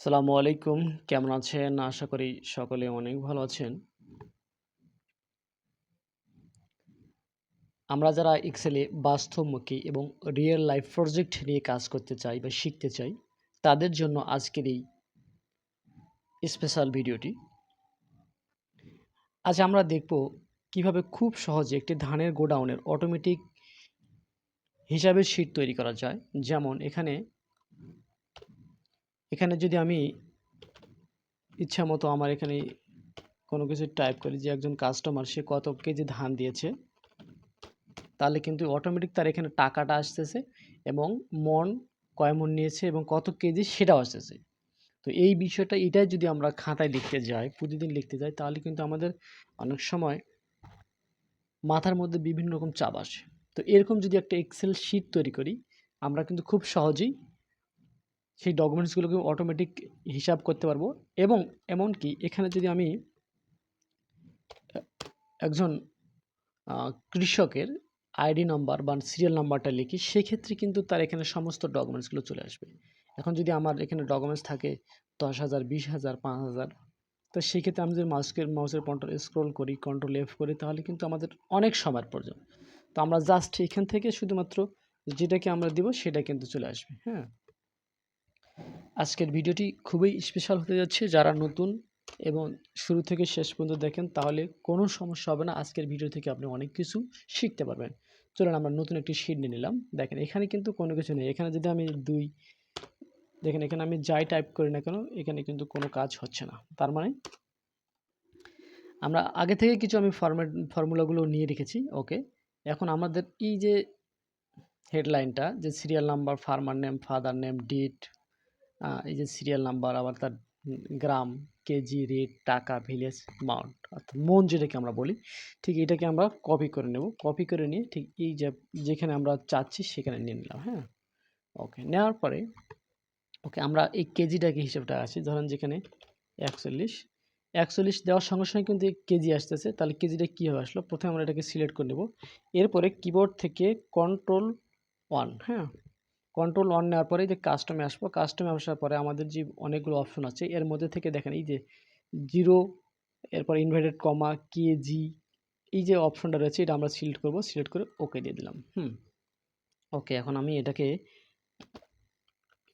আসসালামু আলাইকুম। কেমন আছেন? আশা করি সকলে অনেক ভালো আছেন। আমরা যারা এক্সেলে বাস্তবমুখী এবং রিয়েল লাইফ প্রজেক্ট নিয়ে কাজ করতে চাই বা শিখতে চাই, তাদের জন্য আজকের এই স্পেশাল ভিডিওটি। আজ আমরা দেখব কিভাবে খুব সহজে একটি ধানের গোডাউনের অটোমেটিক হিসাবের শীট তৈরি করা যায়। যেমন এখানে যদি আমি ইচ্ছামতো আমার এখানে কোনো কিছু টাইপ করি যে একজন কাস্টমার সে কত কেজি ধান দিয়েছে, তাহলে কিন্তু অটোমেটিক তার এখানে টাকাটা আসতেছে এবং মন কয় মন নিয়েছে এবং কত কেজি সেটাও আসতেছে। তো এই বিষয়টা এটাই যদি আমরা খাতায় লিখতে যাই, প্রতিদিন লিখতে যাই, তাহলে কিন্তু আমাদের অনেক সময় মাথার মধ্যে বিভিন্ন রকম চাপ আসে। তো এরকম যদি একটা এক্সেল শিট তৈরি করি, আমরা কিন্তু খুব সহজেই সেই ডকুমেন্টসগুলোকে অটোমেটিক হিসাব করতে পারবো। এবং এমনকি এখানে যদি আমি একজন কৃষকের আইডি নাম্বার বা সিরিয়াল নাম্বারটা লিখি, সেক্ষেত্রে কিন্তু তার এখানে সমস্ত ডকুমেন্টসগুলো চলে আসবে। এখন যদি আমার এখানে ডকুমেন্টস থাকে 10,000, 20,000, 5,000, তো সেক্ষেত্রে আমি যদি মাউসের পয়েন্টার স্ক্রল করি, কন্ট্রোল এফ করি, তাহলে কিন্তু আমাদের অনেক সময়ের প্রয়োজন। তো আমরা জাস্ট এখান থেকে শুধুমাত্র যেটাকে আমরা দিব সেটা কিন্তু চলে আসবে। হ্যাঁ, আজকের ভিডিওটি খুবই স্পেশাল হতে যাচ্ছে। যারা নতুন এবং শুরু থেকে শেষ পর্যন্ত দেখেন, তাহলে কোনো সমস্যা হবে না। আজকের ভিডিও থেকে আপনি অনেক কিছু শিখতে পারবেন। চলুন আমরা নতুন একটি শিট নিয়ে নিলাম। দেখেন এখানে কিন্তু কোনো কিছু নেই। এখানে যদি আমি দেখেন এখানে আমি যাই টাইপ করি না কেন, এখানে কিন্তু কোনো কাজ হচ্ছে না। তার মানে আমরা আগে থেকে কিছু আমি ফর্মুলাগুলো নিয়ে রেখেছি। ওকে, এখন আমাদের এই যে হেডলাইনটা, যে serial number, farmer name, father name, date, এই যে সিরিয়াল নাম্বার, আবার তার গ্রাম, কেজি, রেট, টাকা, ভিলেজ, মাউন্ট, অর্থাৎ মন যেটাকে আমরা বলি, ঠিক এটাকে আমরা কপি করে নেব। কপি করে নিয়ে ঠিক এই যেখানে আমরা চাচ্ছি সেখানে নিয়ে নিলাম। হ্যাঁ, ওকে, নেওয়ার পরে আমরা এই কেজিটাকে হিসেবটা আছে, ধরেন যেখানে 41 দেওয়ার সঙ্গে সঙ্গে কিন্তু কেজি আসতেছে। তাহলে কেজিটা কীভাবে আসলো? প্রথমে আমরা এটাকে সিলেক্ট করে নেব। এরপরে কিবোর্ড থেকে Ctrl+1, হ্যাঁ, Ctrl+1 নেওয়ার পরে যে কাস্টমে আসবো। কাস্টমে আসার পরে আমাদের যে অনেকগুলো অপশন আছে, এর মধ্যে থেকে দেখেন এই যে 0, এরপর ইনভার্টেড কমা, কেজি, এই যে অপশনটা রয়েছে এটা আমরা সিলেক্ট করব। সিলেক্ট করে ওকে দিয়ে দিলাম। ওকে, এখন আমি এটাকে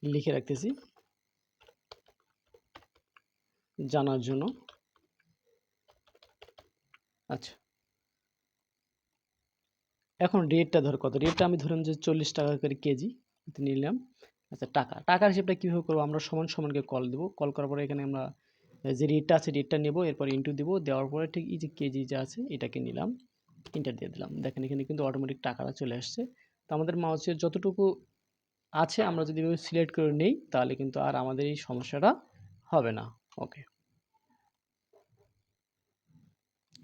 লিখে রাখতেছি জানার জন্য। আচ্ছা, এখন রেটটা ধর কত, রেটটা আমি ধরুন যে 40 টাকা করে কেজি নিলাম। আচ্ছা, টাকার হিসেবটা কীভাবে করবো? আমরা সমান সমানকে কল দেবো। কল করার পরে এখানে আমরা যে রেটটা আছে রেটটা নেব, এরপর ইন্টু দিব। দেওয়ার পরে ঠিক এই যে কেজি যা আছে এটাকে নিলাম, ইন্টার দিয়ে দিলাম। দেখেন এখানে কিন্তু অটোমেটিক টাকাটা চলে আসছে। তো আমাদের মাউসের যতটুকু আছে আমরা যদি এভাবে সিলেক্ট করে নেই, তাহলে কিন্তু আর আমাদের এই সমস্যাটা হবে না। ওকে,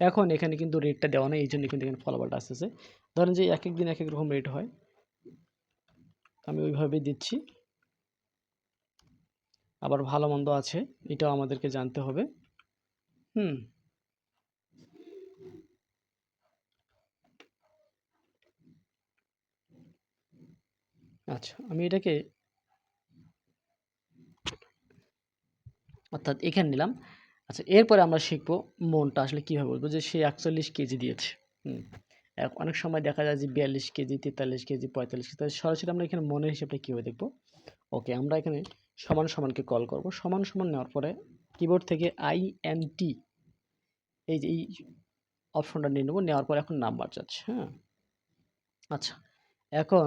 এখন এখানে কিন্তু রেটটা দেওয়া নেই, এই জন্য কিন্তু এখানে ফলাফলটা আসতেছে। ধরেন যে এক এক দিন এক এক রকম রেট হয়, আমি ওইভাবেই দিচ্ছি। আবার ভালো মন্দ আছে, এটাও আমাদেরকে জানতে হবে। হুম আচ্ছা, আমি এটাকে অর্থাৎ এখানে নিলাম। আচ্ছা, এরপরে আমরা শিখব মনটা আসলে কীভাবে বলবো, যে সে 41 কেজি দিয়েছে। অনেক সময় দেখা যায় যে 42 কেজি, 43 কেজি, 45 কেজি। তাহলে সরাসরি আমরা এখানে মনের হিসাবটা কীভাবে দেখব? ওকে, আমরা এখানে সমান সমানকে কল করব। সমান সমান নেওয়ার পরে কিবোর্ড থেকে INT, এই যে এই অপশনটা নিয়ে নেব। নেওয়ার পরে এখন নাম্বার চাচ্ছে। হ্যাঁ, আচ্ছা, এখন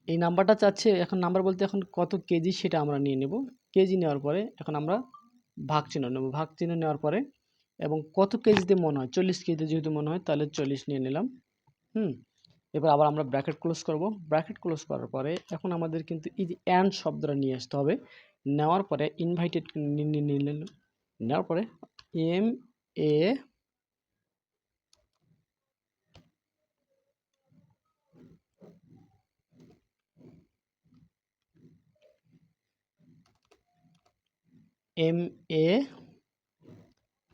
এই নাম্বারটা চাচ্ছে। এখন নাম্বার বলতে এখন কত কেজি সেটা আমরা নিয়ে নেব। কেজি নেওয়ার পরে এখন আমরা ভাগ চিহ্ন নেব। ভাগ চিহ্ন নেওয়ার পরে এবং কত কেজিতে মনে হয়, 40 কেজিতে যেহেতু মনে হয়, তাহলে 40 নিয়ে নিলাম। এবার আবার আমরা ব্র্যাকেট ক্লোজ করব। ব্র্যাকেট ক্লোজ করার পরে এখন আমাদের কিন্তু এই যে অ্যান্ড শব্দটা নিয়ে আসতে হবে। নেওয়ার পরে ইনভাইটেড নিলাম। নেওয়ার পরে এম এ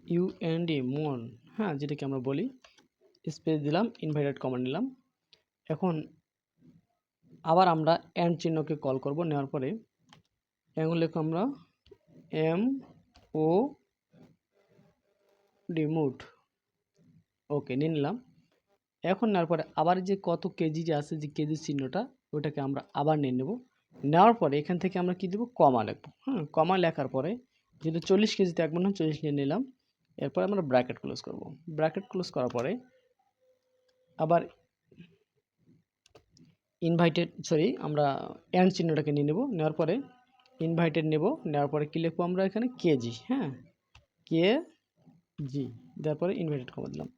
MAUND, মন, হ্যাঁ, যেটাকে আমরা বলি। স্পেস দিলাম, ইনভাইটেড কমা নিলাম। এখন আবার আমরা অ্যান্ড চিহ্নকে কল করব। নেওয়ার পরে এখন লিখব আমরা এম ও ডি মুড। ওকে, নিয়ে নিলাম। এখন নেওয়ার পরে আবার যে কত কেজি যে আছে, যে কেজি চিহ্নটা, ওটাকে আমরা আবার নিয়ে নেব। নেওয়ার পরে এখান থেকে আমরা কি দেবো, কমা লিখবো। হ্যাঁ, কমা লেখার পরে যেহেতু 40 কেজিতে 1 মণ 40 নিয়ে নিলাম। এরপর আমরা ব্র্যাকেট ক্লোজ করব। ব্র্যাকেট ক্লোজ করার পরে আবার আমরা এন্ড চিহ্নটাকে নিয়ে নেব। নেওয়ার পরে ইনভাইটেড নেব। নেওয়ার পরে কি লিখবো আমরা এখানে, কেজি। হ্যাঁ, কেজি দেওয়ার পরে ইনভাইটেড কমা দিলাম।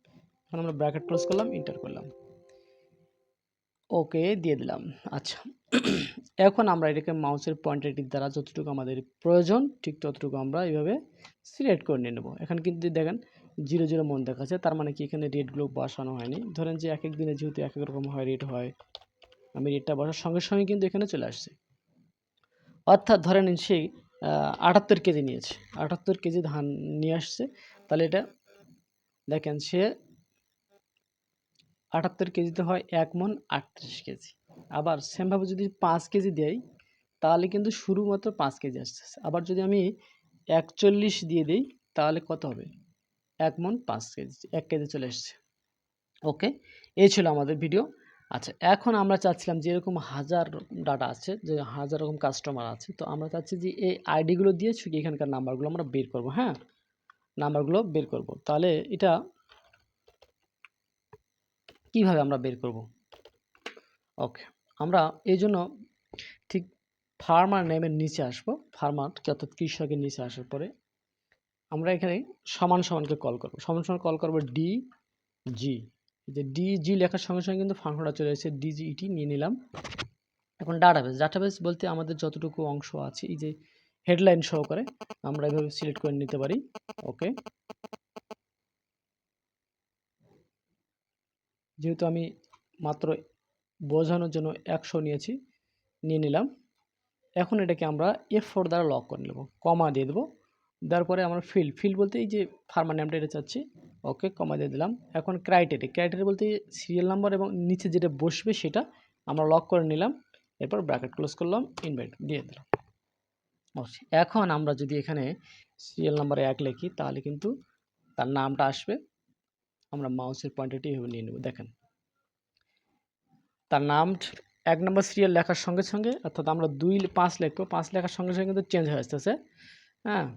এখন আমরা ব্র্যাকেট ক্লোজ করলাম, ইন্টার করলাম, ওকে দিয়ে দিলাম। আচ্ছা, এখন আমরা এটাকে মাউসের পয়েন্টারটির দ্বারা যতটুকু আমাদের প্রয়োজন ঠিক ততটুকু আমরা এইভাবে সিলেক্ট করে নিয়ে নেব। এখন কিন্তু দেখেন 0 0 মন দেখাচ্ছে, তার মানে কি এখানে রেটগুলো বসানো হয়নি। ধরেন যে এক এক দিনে যেহেতু এক এক রকম হয় রেট হয়, আমি রেটটা বসার সঙ্গে সঙ্গে কিন্তু এখানে চলে আসছে। অর্থাৎ ধরে নিন সেই 78 কেজি নিয়েছে, 78 কেজি ধান নিয়ে আসছে, তাহলে এটা দেখেন সে 78 কেজিতে হয় 1 মণ 38 কেজি। আবার সেমভাবে যদি 5 কেজি দেই তাহলে কিন্তু শুরুমাত্র 5 কেজি আসছে। আবার যদি আমি 41 দিয়ে দিই তাহলে কত হবে, 1 মণ 5 কেজি, 1 কেজি চলে এসছে। ওকে, এই ছিল আমাদের ভিডিও। আচ্ছা, এখন আমরা চাচ্ছিলাম যে এরকম 1000 ডাটা আছে, যে 1000 রকম কাস্টমার আছে, তো আমরা চাচ্ছি যে এই আইডিগুলো দিয়ে শুধু এখানকার নাম্বারগুলো আমরা বের করব। হ্যাঁ, নাম্বারগুলো বের করব। তাহলে এটা কিভাবে আমরা বের করব? ওকে, আমরা এই জন্য ঠিক ফার্মার নেমের নিচে আসবো। ফার্মার অর্থাৎ কৃষকের নিচে আসার পরে আমরা এখানে সমান সমানকে কল করব। সমান সমান কল করব ডি জি। যে ডি জি লেখার সঙ্গে সঙ্গে কিন্তু ফাংশনটা চলে এসেছে, ডিজিইটি নিয়ে নিলাম। এখন ডাটাবেস, ডাটাবেস বলতে আমাদের যতটুকু অংশ আছে, এই যে হেডলাইন সহকারে আমরা এভাবে সিলেক্ট করে নিতে পারি। ওকে, যেহেতু আমি মাত্র বোঝানোর জন্য 100 নিয়েছি, নিয়ে নিলাম। এখন এটাকে আমরা F4 দ্বারা লক করে নেব, কমা দিয়ে দেবো। দেওয়ার পরে আমরা ফিল্ড বলতে এই যে ফার্মার নামটা এটা চাচ্ছি, ওকে, কমা দিয়ে দিলাম। এখন ক্রাইটেরিয়া বলতে সিরিয়াল নাম্বার এবং নিচে যেটা বসবে সেটা আমরা লক করে নিলাম। এরপর ব্র্যাকেট ক্লোজ করলাম, ইনভাইট দিয়ে দিলাম। এখন আমরা যদি এখানে সিরিয়াল নাম্বারে 1 লিখি তাহলে কিন্তু তার নামটা আসবে। আমরা মাউসের পয়েন্টারটি এভাবে নিয়ে নেব। দেখেন তার নাম 1 নম্বর সিরিয়াল লেখার সঙ্গে সঙ্গে, অর্থাৎ আমরা 5 লিখবো, 5 লেখার সঙ্গে সঙ্গে কিন্তু চেঞ্জ হয়ে আসতেছে। হ্যাঁ,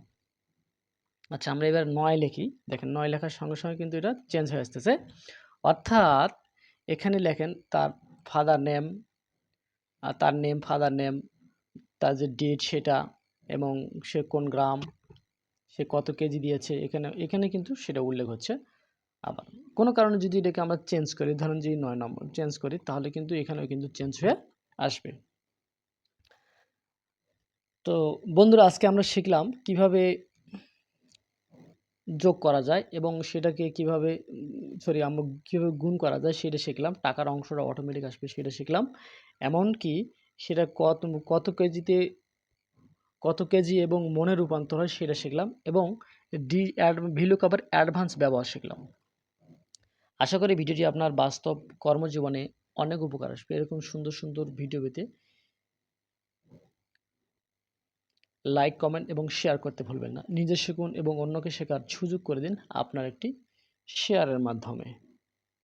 আচ্ছা, আমরা এবার 9 লিখি। দেখেন 9 লেখার সঙ্গে সঙ্গে কিন্তু এটা চেঞ্জ হয়ে আসতেছে। অর্থাৎ এখানে লেখেন তার ফাদার নেম, তার নেম, ফাদার নেম, তার যে ডেট সেটা, এবং সে কোন গ্রাম, সে কত কেজি দিয়েছে, এখানে এখানে কিন্তু সেটা উল্লেখ হচ্ছে। আবার কোনো কারণে যদি এটাকে আমরা চেঞ্জ করি, ধরুন যে 9 নম্বর চেঞ্জ করি, তাহলে কিন্তু এখানেও কিন্তু চেঞ্জ হয়ে আসবে। তো বন্ধুরা, আজকে আমরা শিখলাম কিভাবে যোগ করা যায় এবং সেটাকে কিভাবে আমরা কিভাবে গুণ করা যায় সেটা শিখলাম। টাকার অংশটা অটোমেটিক আসবে সেটা শিখলাম। এমনকি সেটা কত কেজিতে কত কেজি এবং মনে রূপান্তর হয় সেটা শিখলাম, এবং VLOOKUP অ্যাডভান্স ব্যবহার শিখলাম। আশা করি ভিডিওটি আপনার বাস্তব কর্মজীবনে অনেক উপকার আসবে। এরকম সুন্দর সুন্দর ভিডিও পেতে লাইক, কমেন্ট এবং শেয়ার করতে ভুলবেন না। নিজে শিখুন এবং অন্যকে শেখার সুযোগ করে দিন আপনার একটি শেয়ারের মাধ্যমে।